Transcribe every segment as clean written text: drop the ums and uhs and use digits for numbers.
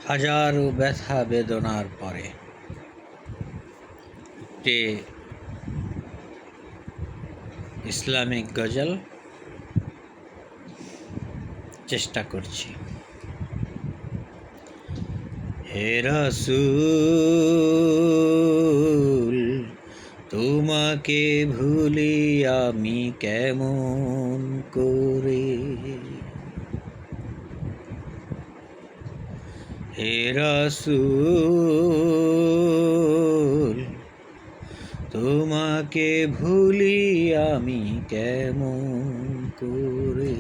হাজারো ব্যথা বেদনার পরে একটি ইসলামিক গজল চেষ্টা করছি। হে রাসূল, তোমাকে ভুলি আমি কেমন করে। হে রাসূল, তোমাকে ভুলি আমি কেমন করে।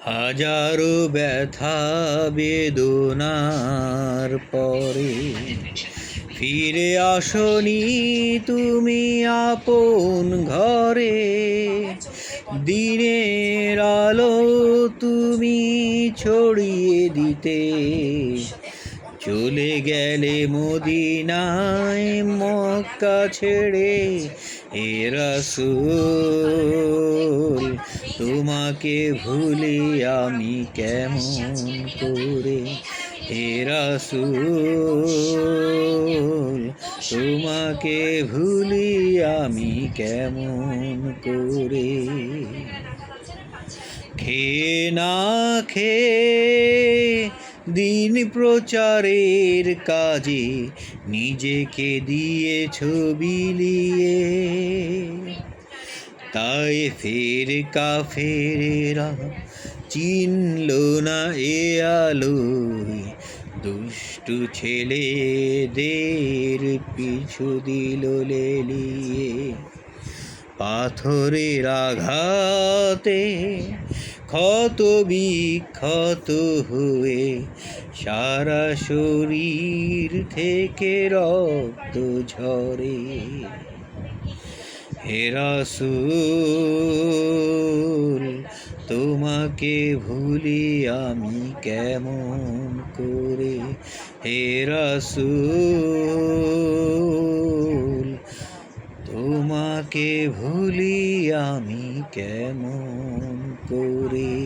হাজারো ব্যথা বেদনার পরে ফিরে আসনি তুমি আপন ঘরে। দিনের আলো তুমি ছড়িয়ে দিতে চলে গেলে মদিনায় মক্কা ছেড়ে। হে রাসূল, তোমাকে ভুলি আমি কেমন করে। হে রাসূল, তোমাকে ভুলি আমি কেমন করে। খেয়ে না খেয়ে দিন প্রচারের কাজে নিজেকে দিয়েছ বিলিয়ে। তায়েফের কাফেরেরা চিনল না এ আলোয়, দুষ্টু ছেলেদের পিছু দিল লেলিয়ে। পাথরের আঘাতে ক্ষত বিক্ষত হয়ে সারা শরীর থেকে রক্ত ঝরে। হে রাসূল, তোমাকে ভুলি আমি কেমন করে। হে রাসূল, তোমাকে ভুলি আমি কেমন করে।